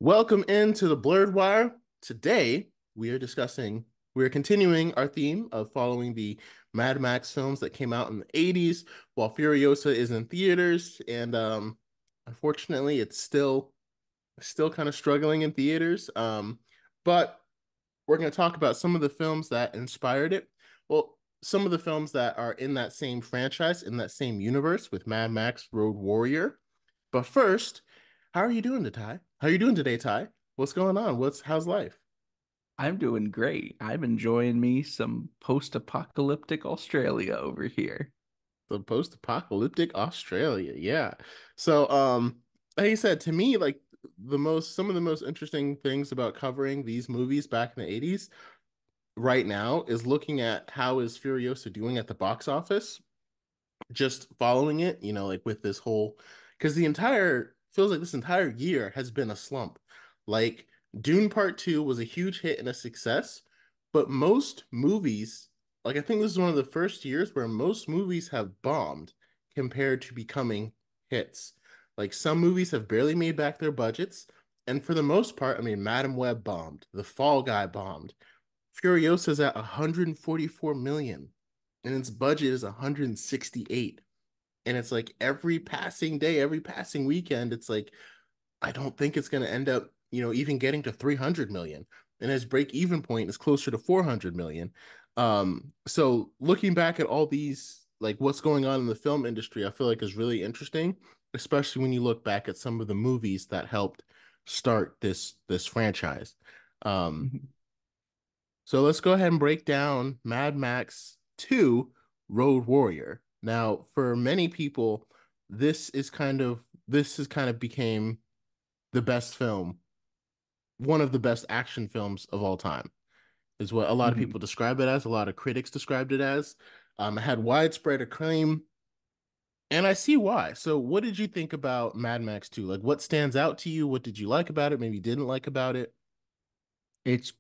Welcome into the Blurred Wire. Today, we are continuing our theme of following the Mad Max films that came out in the 80s while Furiosa is in theaters. And unfortunately, it's still kind of struggling in theaters. But we're going to talk about some of the films that inspired it. Well, some of the films that are in that same franchise, in that same universe with Mad Max Road Warrior. But first, how are you doing today, Ty? How are you doing today, Ty? What's going on? How's life? I'm doing great. I'm enjoying me some post-apocalyptic Australia over here. The post-apocalyptic Australia, yeah. So, like I said, to me, like some of the most interesting things about covering these movies back in the 80s right now is looking at how is Furiosa doing at the box office, just following it, like with this whole, because the entire feels like this entire year has been a slump. Like Dune Part 2 was a huge hit and a success, but most movies, like I think this is one of the first years where most movies have bombed compared to becoming hits. Like some movies have barely made back their budgets, and for the most part, I mean, Madam Web bombed, The Fall Guy bombed, Furiosa's at 144 million and its budget is 168. And it's like every passing day, every passing weekend, it's like I don't think it's going to end up, even getting to 300 million. And his break even point is closer to 400 million. So looking back at all these, like what's going on in the film industry, I feel like is really interesting, especially when you look back at some of the movies that helped start this franchise. Um, Mhm. so let's go ahead and break down Mad Max 2 Road Warrior. Now, for many people, this is kind of became the best film, one of the best action films of all time, is what a lot of Mhm. people describe it as, a lot of critics described it as. It had widespread acclaim, and I see why. So what did you think about Mad Max 2? Like what stands out to you? What did you like about it? Maybe didn't like about it? It's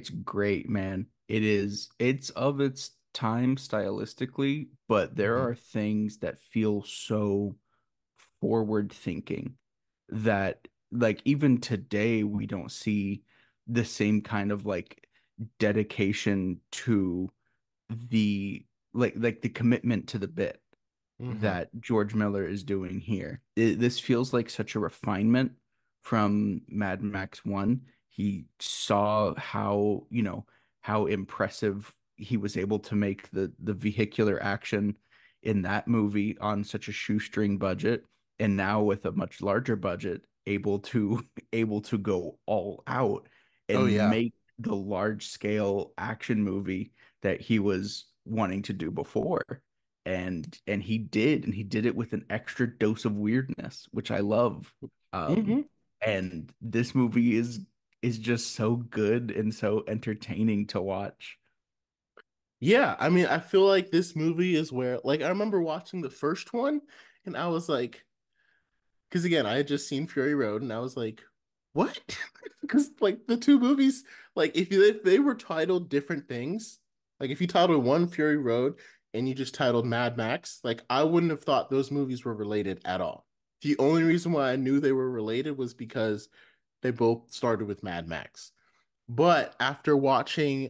great, man. It is. It's of its time stylistically, but there Hmm. are things that feel so forward thinking that like even today we don't see the same kind of like dedication to the like the commitment to the bit Hmm. that George Miller is doing here. This feels like such a refinement from Mad Max 1. He saw how, how impressive he was able to make the vehicular action in that movie on such a shoestring budget, and now with a much larger budget, able to able to go all out Oh and yeah. make the large scale action movie that he was wanting to do before, and he did it with an extra dose of weirdness, which I love. Hmm. And this movie is just so good and so entertaining to watch. Yeah, I mean, I feel like this movie is where, like, I remember watching the first one, and I was like, because again, I had just seen Fury Road, and I was like, what? Because like the two movies, like if they were titled different things, like if you titled one Fury Road and you just titled Mad Max, like I wouldn't have thought those movies were related at all. The only reason why I knew they were related was because they both started with Mad Max. But after watching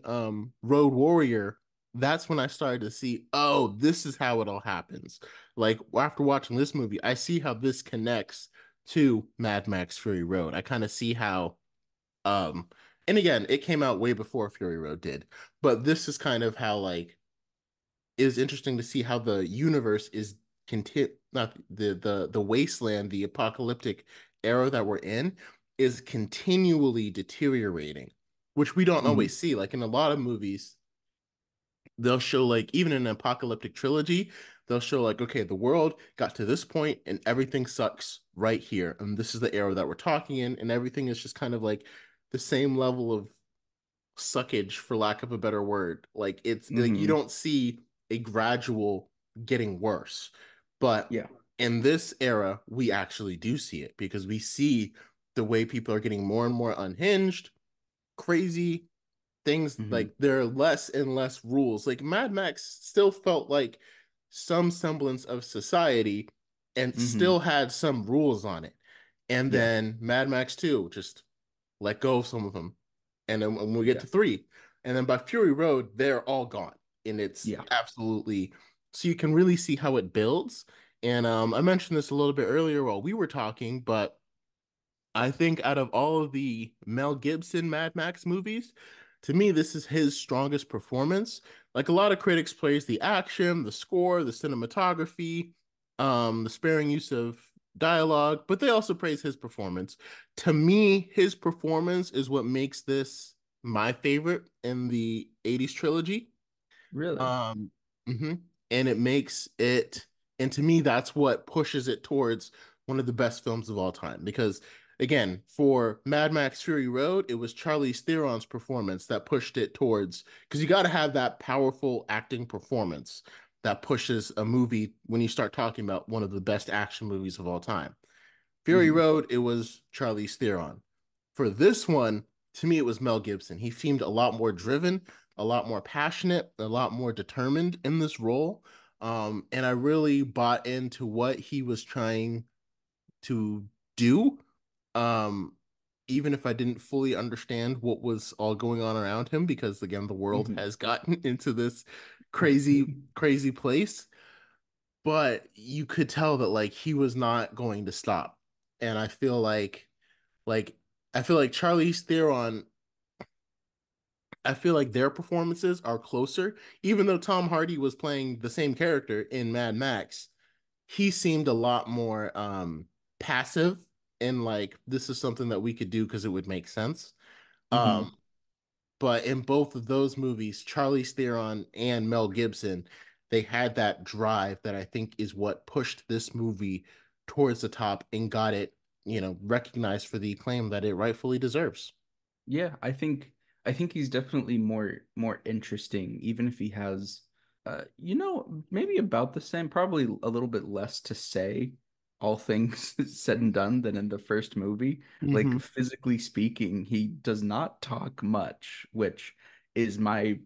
Road Warrior, that's when I started to see, oh, this is how it all happens. Like after watching this movie, I see how this connects to Mad Max Fury Road. I kind of see how and again, it came out way before Fury Road did, but this is kind of how like it is interesting to see how the universe is not the wasteland, the apocalyptic era that we're in is continually deteriorating, which we don't Mhm. always see. Like in a lot of movies, they'll show like even in an apocalyptic trilogy, they'll show like, okay, the world got to this point and everything sucks right here. And this is the era that we're talking in, and everything is just kind of like the same level of suckage for lack of a better word. Like it's like you Mhm. don't see a gradual getting worse. But Yeah. in this era, we actually do see it because we see the way people are getting more and more unhinged, crazy things, Mhm. like there are less and less rules. Like Mad Max still felt like some semblance of society and Mhm. still had some rules on it. And Yeah. then Mad Max 2 just let go of some of them, and then when we get Yeah. to three, and then by Fury Road, they're all gone, and it's Yeah. absolutely so you can really see how it builds. And I mentioned this a little bit earlier while we were talking, but I think out of all of the Mel Gibson Mad Max movies, to me, this is his strongest performance. Like a lot of critics praise the action, the score, the cinematography, the sparing use of dialogue, but they also praise his performance. To me, his performance is what makes this my favorite in the 80s trilogy. Really? Um, mhm. And it makes it, and to me, that's what pushes it towards one of the best films of all time. Because again, for Mad Max Fury Road, it was Charlize Theron's performance that pushed it towards, because you got to have that powerful acting performance that pushes a movie when you start talking about one of the best action movies of all time. Fury Hmm. Road, it was Charlize Theron. For this one, to me, it was Mel Gibson. He seemed a lot more driven, a lot more passionate, a lot more determined in this role. And I really bought into what he was trying to do. Um, Even if I didn't fully understand what was all going on around him, because again, the world Hmm. has gotten into this crazy, crazy place, but you could tell that like he was not going to stop. And like I feel like Charlize Theron, I feel like their performances are closer. Even though Tom Hardy was playing the same character in Mad Max, he seemed a lot more passive and like this is something that we could do because it would make sense. Um Hmm. But in both of those movies, Charlize Theron and Mel Gibson, they had that drive that I think is what pushed this movie towards the top and got it, recognized for the acclaim that it rightfully deserves. Yeah, I think he's definitely more interesting, even if he has maybe about the same, probably a little bit less to say, all things said and done, than in the first movie. Like Hmm. physically speaking, he does not talk much, which is my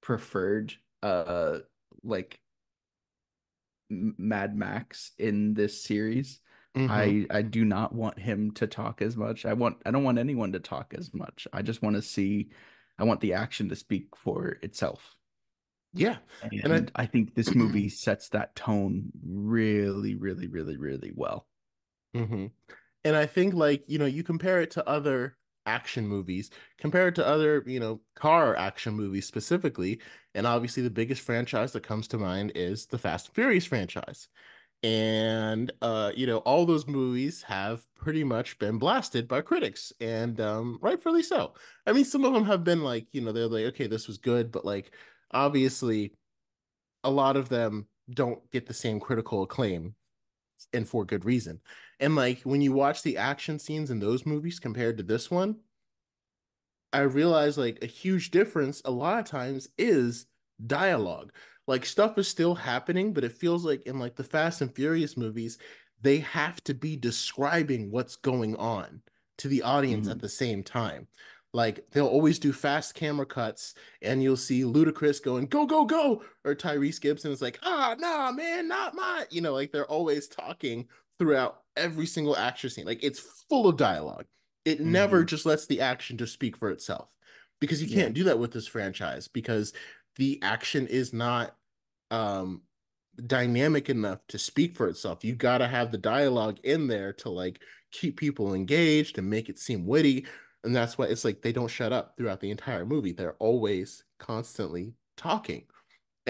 preferred like Mad Max in this series. Hmm. I do not want him to talk as much. I don't want anyone to talk as much. I just want to see I want the action to speak for itself. Yeah. And And I think this movie sets that tone really, really, really, really well. hmm And I think like, you compare it to other action movies, compare it to other, car action movies specifically, and obviously the biggest franchise that comes to mind is the Fast and Furious franchise. And all those movies have pretty much been blasted by critics, and rightfully so. I mean, some of them have been like, they're like, okay, this was good, but like obviously a lot of them don't get the same critical acclaim and for good reason. And like when you watch the action scenes in those movies compared to this one, I realize like a huge difference a lot of times is dialogue. Like stuff is still happening, but it feels like in like the Fast and Furious movies, they have to be describing what's going on to the audience at Hmm. the same time. Like they'll always do fast camera cuts and you'll see Ludacris going, go, go, go. Or Tyrese Gibson is like, ah, nah, man, not mine. Like they're always talking throughout every single action scene. Like it's full of dialogue. It never Hmm. just lets the action just speak for itself because you Yeah. can't do that with this franchise because the action is not um dynamic enough to speak for itself. You got to have the dialogue in there to like keep people engaged and make it seem witty, and that's why it's like they don't shut up throughout the entire movie. They're always constantly talking.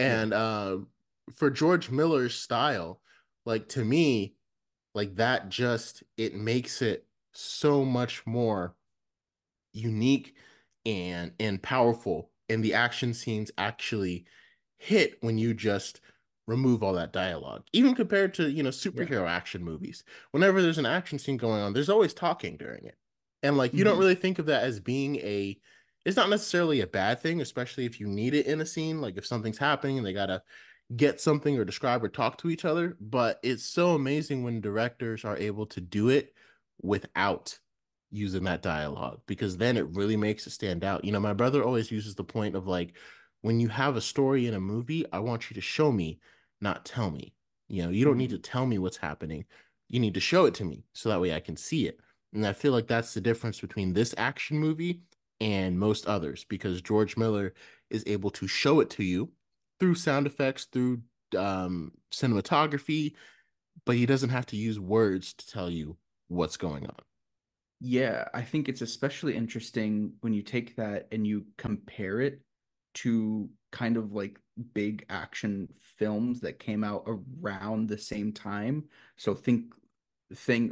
Yeah. And for George Miller's style, like to me, like that just it makes it so much more unique and powerful, and the action scenes actually hit when you just remove all that dialogue, even compared to Yeah. superhero action movies. Whenever there's an action scene going on, there's always talking during it, and like you don't Hmm. really think of that as being a it's not necessarily a bad thing, especially if you need it in a scene, like if something's happening and they gotta get something or describe or talk to each other. But it's so amazing when directors are able to do it without using that dialogue because then it really makes it stand out. My brother always uses the point of like, when you have a story in a movie, I want you to show me, not tell me. You don't need to Hmm. tell me what's happening. You need to show it to me so that way I can see it. And I feel like that's the difference between this action movie and most others, because George Miller is able to show it to you through sound effects, through cinematography, but he doesn't have to use words to tell you what's going on. Yeah, I think it's especially interesting when you take that and you compare it to kind of like big action films that came out around the same time. So think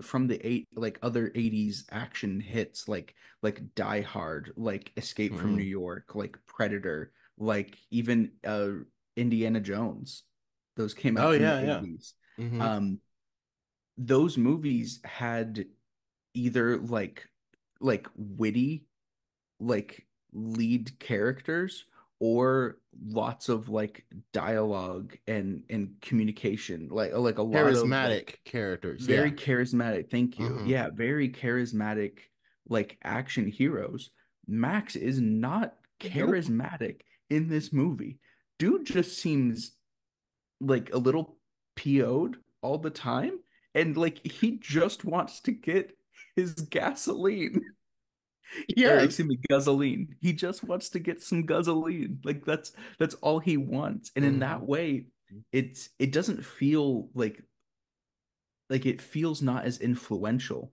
from the other 80s action hits like Die Hard, like Escape from New Mm. York, like Predator, like even Indiana Jones. Those came Oh out in yeah, the yeah. 80s. Hmm. Um, those movies had either like witty like lead characters or lots of like dialogue and communication like a lot of like Charismatic characters, very yeah. charismatic, thank you, Hmm. yeah, very charismatic like action heroes. Max is not Nope. charismatic in this movie. Dude just seems like a little PO'd all the time, and like he just wants to get his gasoline. Or Yes. excuse me, gasoline. He just wants to get some gasoline. Like that's all he wants. And in that Hmm. way, it doesn't feel like it feels not as influential,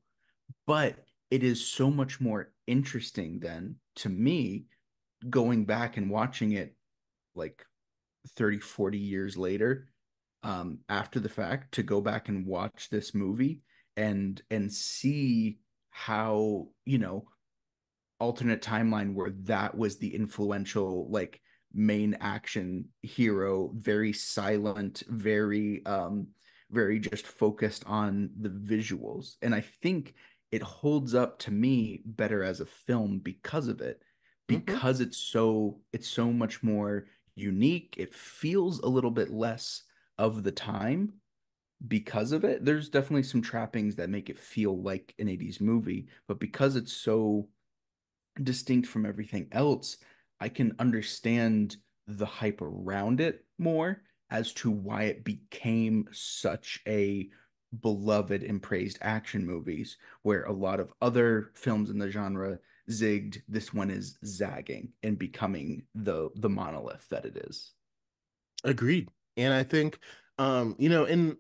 but it is so much more interesting than to me going back and watching it like 30, 40 years later, after the fact, to go back and watch this movie and see how, alternate timeline where that was the influential like main action hero, very silent, very just focused on the visuals. And I think it holds up to me better as a film because of it, Hmm. because it's so much more unique. It feels a little bit less of the time because of it. There's definitely some trappings that make it feel like an 80s movie, but because it's so distinct from everything else, I can understand the hype around it more as to why it became such a beloved and praised action movies, where a lot of other films in the genre zigged. This one is zagging and becoming the monolith that it is. Agreed. And I think, in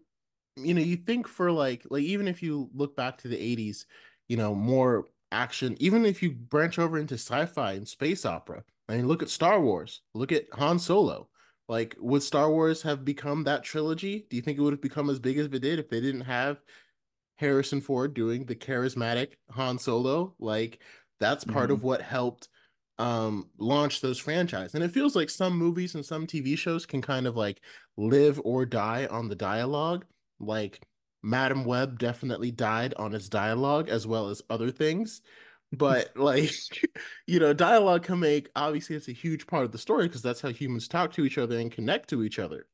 you think for like even if you look back to the 80s, more action, even if you branch over into sci-fi and space opera. I mean, look at Star Wars, look at Han Solo. Like, would Star Wars have become that trilogy? Do you think it would have become as big as it did if they didn't have Harrison Ford doing the charismatic Han Solo? Like, that's part of Hmm. what helped launch those franchise. And it feels like some movies and some TV shows can kind of like live or die on the dialogue. Like Madam Web definitely died on its dialogue as well as other things. But like, dialogue can make, obviously it's a huge part of the story because that's how humans talk to each other and connect to each other.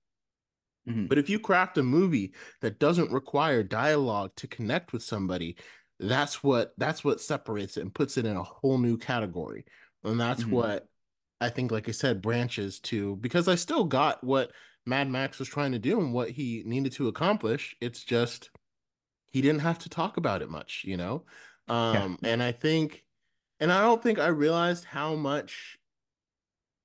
But Hmm. if you craft a movie that doesn't require dialogue to connect with somebody, that's what separates it and puts it in a whole new category. And that's Hmm. what I think, like I said, branches to, because I still got what Mad Max was trying to do and what he needed to accomplish. It's just he didn't have to talk about it much. Yeah. And I don't think I realized how much,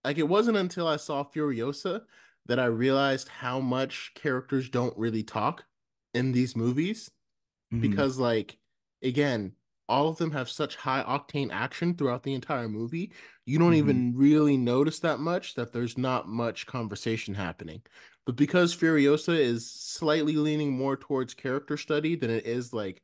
like, it wasn't until I saw Furiosa that I realized how much characters don't really talk in these movies. Hmm. Because, like, again, all of them have such high octane action throughout the entire movie. You don't Hmm. even really notice that much, that there's not much conversation happening. But because Furiosa is slightly leaning more towards character study than it is like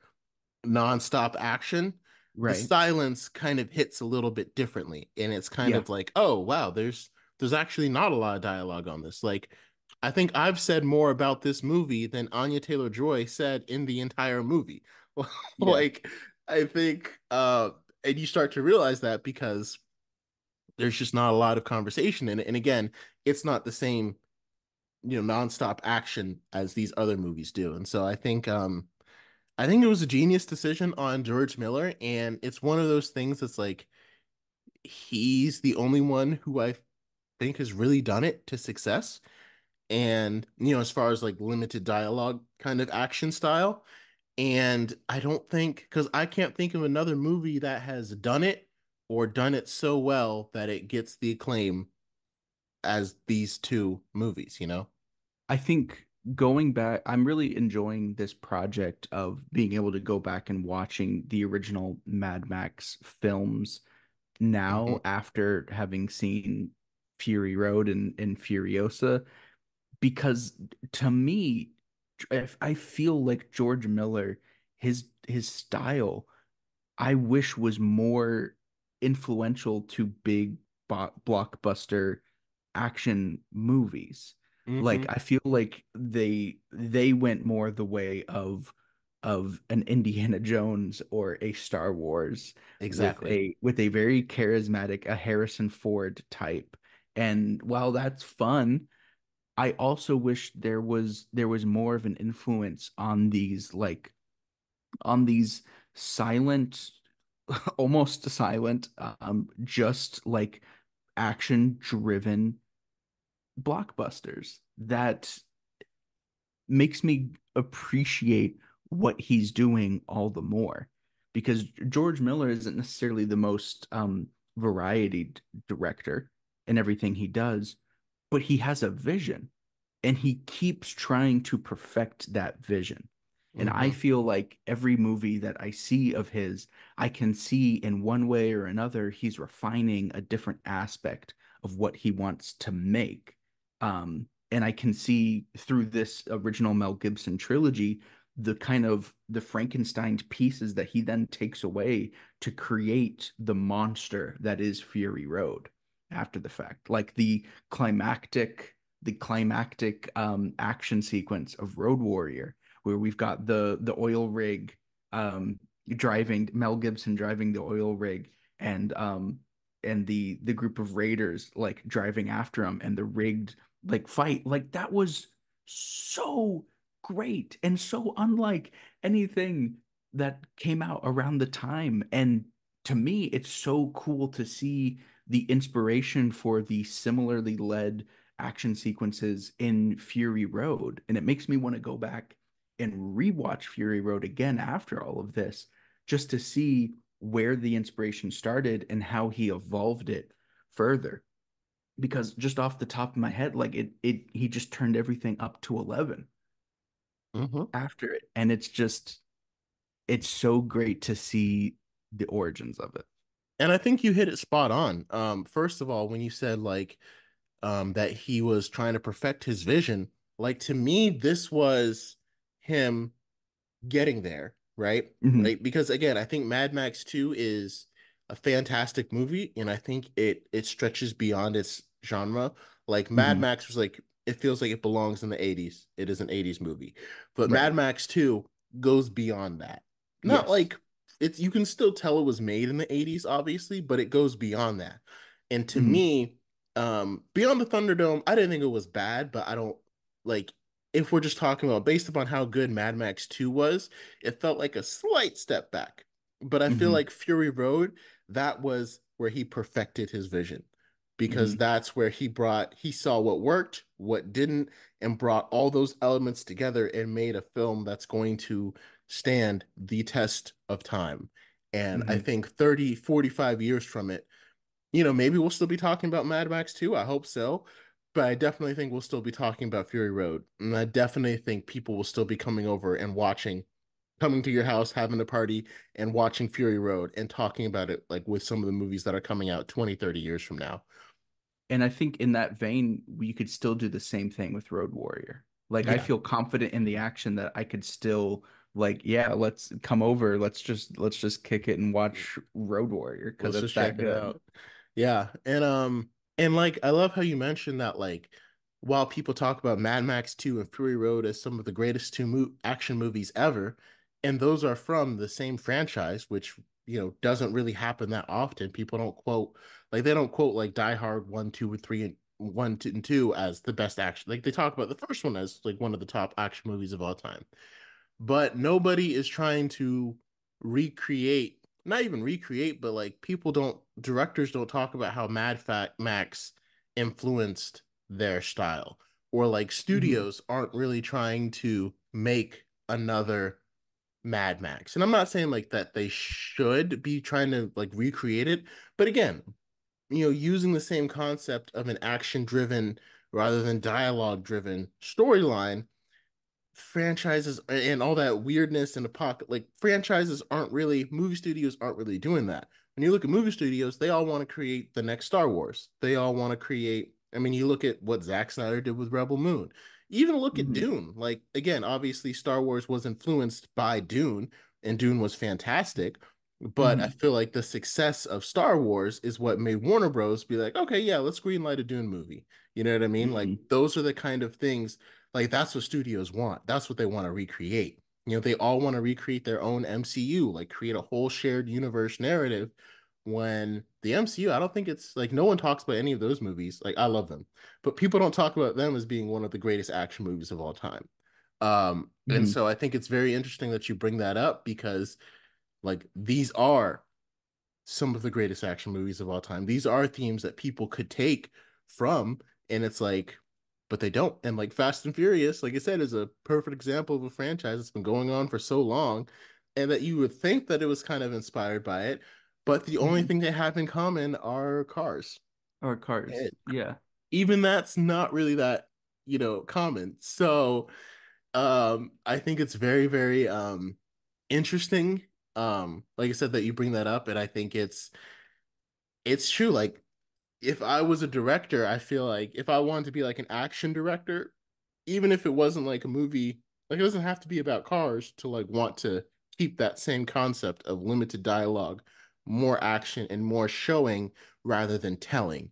nonstop action, the Right. silence kind of hits a little bit differently. And it's kind Yeah. of like, oh wow, there's actually not a lot of dialogue on this. Like, I think I've said more about this movie than Anya Taylor-Joy said in the entire movie. Yeah. Like, I think and you start to realize that because there's just not a lot of conversation in it. And again, it's not the same, nonstop action as these other movies do. And so I think it was a genius decision on George Miller, and it's one of those things that's like he's the only one who I think has really done it to success. And as far as like limited dialogue kind of action style, And I don't think, because I can't think of another movie that has done it or done it so well that it gets the acclaim as these two movies, you know? I think going back, I'm really enjoying this project of being able to go back and watching the original Mad Max films now Hmm. after having seen Fury Road and Furiosa, because to me, I feel like George Miller, his style, I wish was more influential to big blockbuster action movies. Like Hmm. I feel like they went more the way of an Indiana Jones or a Star Wars Exactly. with a very charismatic a Harrison Ford type. And while that's fun, I also wish there was more of an influence on these silent, almost silent, just like action driven blockbusters that makes me appreciate what he's doing all the more because George Miller isn't necessarily the most variety director in everything he does, but he has a vision and he keeps trying to perfect that vision. And I Hmm. feel like every movie that I see of his, I can see in one way or another, he's refining a different aspect of what he wants to make. And I can see through this original Mel Gibson trilogy the kind of the Frankenstein pieces that he then takes away to create the monster that is Fury Road after the fact, like the climactic action sequence of Road Warrior, where we've got the oil rig driving Mel Gibson driving the oil rig and the group of raiders like driving after him and the rigged like fight like that was so great and so unlike anything that came out around the time. And to me it's so cool to see the inspiration for the similarly led action sequences in Fury Road. And it makes me want to go back and rewatch Fury Road again after all of this, just to see where the inspiration started and how he evolved it further. Because just off the top of my head, like he just turned everything up to 11 Hmm. after it. And it's so great to see the origins of it. And I think you hit it spot on. First of all, when you said like that he was trying to perfect his vision, like to me, this was him getting there, right? Hmm. Right? Because again, I think Mad Max 2 is a fantastic movie, and I think it stretches beyond its genre. Like Mad Hmm. Max was like it feels like it belongs in the 80s. It is an 80s movie. But Mad Right. Max 2 goes beyond that. Not Yes. like it's you can still tell it was made in the 80s, obviously, but it goes beyond that. And to Hmm. me, Beyond the Thunderdome, I didn't think it was bad, but I don't like if we're just talking about based upon how good Mad Max 2 was, it felt like a slight step back. But I feel Hmm. like Fury Road, that was where he perfected his vision because Hmm. that's where he saw what worked, what didn't, and brought all those elements together and made a film that's going to stand the test of time. And I Hmm. think 30, 45 years from it, maybe we'll still be talking about Mad Max 2. I hope so. But I definitely think we'll still be talking about Fury Road. And I definitely think people will still be coming over and coming to your house, having a party, and watching Fury Road and talking about it like with some of the movies that are coming out 20, 30 years from now. And I think in that vein, we could still do the same thing with Road Warrior. Like I Yeah, feel confident in the action that I could still like, yeah, let's come over. Let's just kick it and watch Road Warrior because let's it's just check that it good. out. Yeah, and like I love how you mentioned that like while people talk about Mad Max 2 and Fury Road as some of the greatest two action movies ever, and those are from the same franchise, which doesn't really happen that often. People don't quote they don't quote like Die Hard 1, 2, and 3 and 1, 2, and 2 as the best action. Like they talk about the first one as like one of the top action movies of all time. But nobody is trying to recreate, not even recreate, but like directors don't talk about how Mad Fat Max influenced their style, or like Hmm. studios aren't really trying to make another. Mad Max. And I'm not saying like that they should be trying to like recreate it, but again, using the same concept of an action driven rather than dialogue driven storyline, franchises and all that weirdness in the pocket, like franchises aren't really, movie studios aren't really doing that. When you look at movie studios, they all want to create the next Star Wars. They all want to create, I mean, you look at what Zack Snyder did with Rebel Moon. Even look at Hmm. Dune. Like, again, obviously Star Wars was influenced by Dune, and Dune was fantastic. But I Hmm. feel like the success of Star Wars is what made Warner Bros. Be like, okay, yeah, let's greenlight a Dune movie. You know what I mean? Like, Hmm. those are the kind of things, like that's what studios want. That's what they want to recreate. They all want to recreate their own MCU, like create a whole shared universe narrative. When the MCU, I don't think it's like no one talks about any of those movies. Like I love them, but people don't talk about them as being one of the greatest action movies of all time. And Hmm. so I think it's very interesting that you bring that up because like these are some of the greatest action movies of all time. These are themes that people could take from, and it's like, but they don't. And like Fast and Furious, like I said, is a perfect example of a franchise that's been going on for so long, and that you would think that it was kind of inspired by it, but the only Hmm. thing they have in common are cars. Or cars. And Yeah. even that's not really that, common. So I think it's very, very interesting. Like I said, that you bring that up, and I think it's true. Like if I was a director, I feel like if I wanted to be like an action director, even if it wasn't like a movie, like it doesn't have to be about cars to like want to keep that same concept of limited dialogue, more action and more showing rather than telling.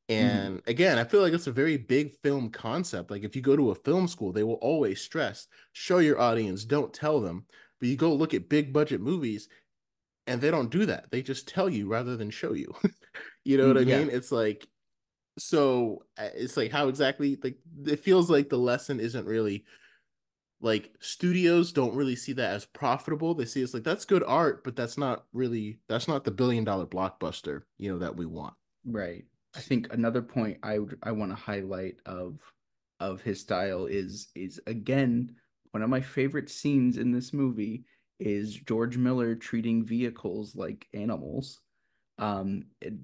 Hmm. And again, I feel like it's a very big film concept. Like if you go to a film school, they will always stress, show your audience, don't tell them. But you go look at big budget movies and they don't do that. They just tell you rather than show you. You know what I Yeah. mean? It's like so it's like how exactly like it feels like the lesson isn't really like studios don't really see that as profitable. They see it's like that's good art, but that's not the $1 billion blockbuster, that we want. Right. I think another point I want to highlight of his style is again one of my favorite scenes in this movie is George Miller treating vehicles like animals.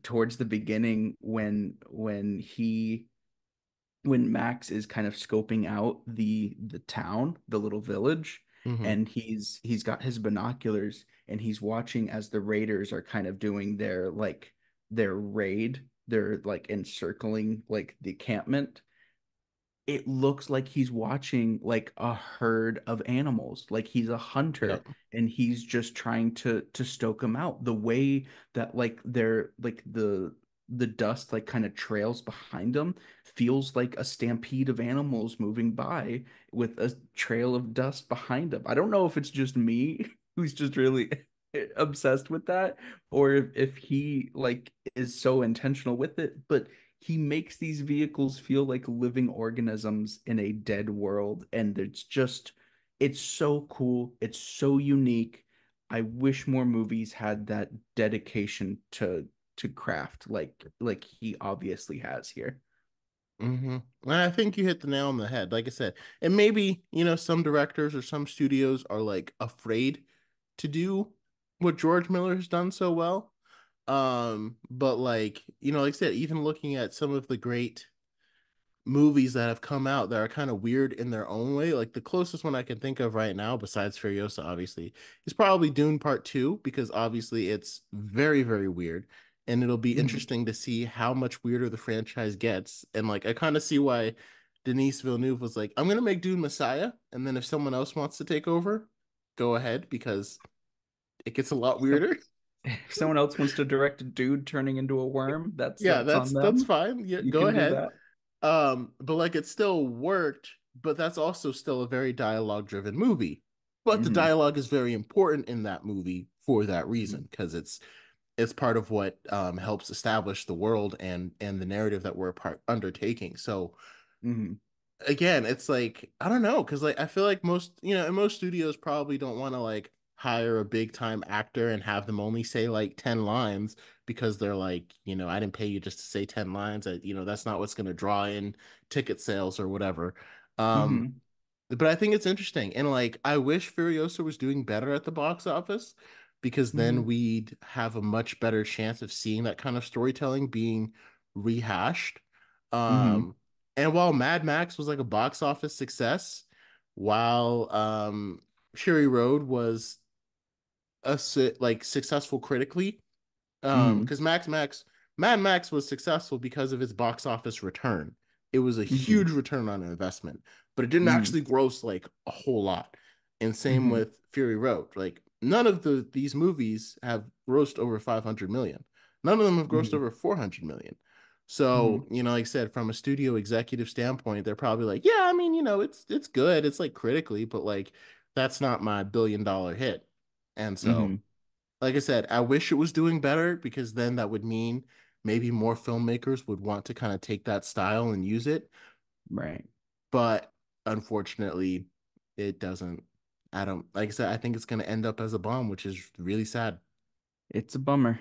Towards the beginning when Max is kind of scoping out the town, the little village, Hmm. and he's got his binoculars and he's watching as the raiders are kind of doing their raid, they're like encircling like the encampment. It looks like he's watching like a herd of animals, like he's a hunter Yeah. and he's just trying to stoke them out. The way that like they're like the dust like kind of trails behind them feels like a stampede of animals moving by with a trail of dust behind them. I don't know if it's just me who's just really obsessed with that, or if he like is so intentional with it, but he makes these vehicles feel like living organisms in a dead world, and it's so cool, it's so unique. I wish more movies had that dedication to craft like he obviously has here. Hmm. I think you hit the nail on the head. Like I said, and maybe, some directors or some studios are like afraid to do what George Miller has done so well. But like, like I said, even looking at some of the great movies that have come out that are kind of weird in their own way, like the closest one I can think of right now, besides Furiosa, obviously, is probably Dune Part 2, because obviously it's very, very weird. And it'll be Mhm. interesting to see how much weirder the franchise gets. And like, I kind of see why Denis Villeneuve was like, I'm going to make Dune Messiah. And then if someone else wants to take over, go ahead, because it gets a lot So weirder. if someone else wants to direct a dude turning into a worm, Yeah, that's on that's them. fine. Yeah, You go can do ahead. that. But like it still worked, but that's also still a very dialogue driven movie. But the Hmm. dialogue is very important in that movie for that Hmm. reason, because it's part of what helps establish the world and the narrative that we're part undertaking. So Hmm. again, it's like I don't know, because like I feel like most studios probably don't want to like hire a big time actor and have them only say like 10 lines, because they're like, I didn't pay you just to say 10 lines. That's not what's going to draw in ticket sales or whatever. Um, Hmm. But I think it's interesting. And like I wish Furiosa was doing better at the box office because then Hmm. we'd have a much better chance of seeing that kind of storytelling being rehashed. Hmm. Um and while Mad Max was like a box office success, while Fury Road was like successful critically, Hmm. because Mad Max was successful because of its box office return. It was a Hmm. huge return on investment, but it didn't Hmm. actually gross like a whole lot. And same Hmm. with Fury Road. Like none of these movies have grossed over 500 million. None of them have grossed Hmm. over 400 million. So, Hmm. like I said, from a studio executive standpoint, they're probably like, yeah, I mean, it's good. It's like critically, but like that's not my billion-dollar hit. And so Hmm. like I said, I wish it was doing better because then that would mean maybe more filmmakers would want to kind of take that style and use it. Right. But unfortunately, it doesn't. I don't, like I said, I think it's going to end up as a bomb, which is really sad. It's a bummer.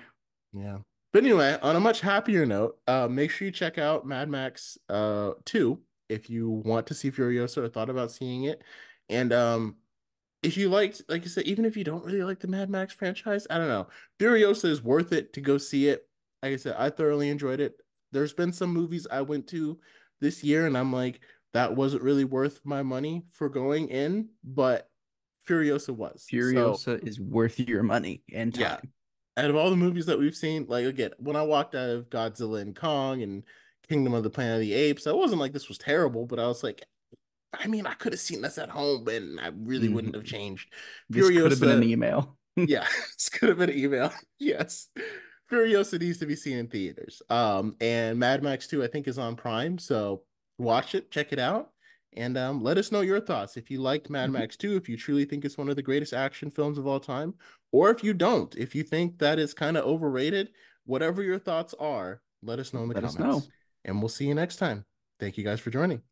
Yeah. But anyway, on a much happier note, make sure you check out Mad Max 2 if you want to see Furiosa or thought about seeing it. And if you liked, like I said, even if you don't really like the Mad Max franchise, I don't know. Furiosa is worth it to go see it. Like I said, I thoroughly enjoyed it. There's been some movies I went to this year, and I'm like, that wasn't really worth my money for going in, but Furiosa was. So Furiosa is worth your money and yeah, time. out of all the movies that we've seen, like again, when I walked out of Godzilla and Kong and Kingdom of the Planet of the Apes, I wasn't like this was terrible, but I was like, I mean, I could have seen this at home, and I really wouldn't have Hmm. changed. This could have been an Furiosa, email. yeah, this could have been an email. Yes. Furiosa needs to be seen in theaters. And Mad Max 2, I think, is on Prime. So watch it, check it out, and let us know your thoughts. If you liked Mad Mhm. Max 2, if you truly think it's one of the greatest action films of all time, or if you don't, if you think that it's kind of overrated, whatever your thoughts are, let us know in the Let us comments. know. And we'll see you next time. Thank you guys for joining.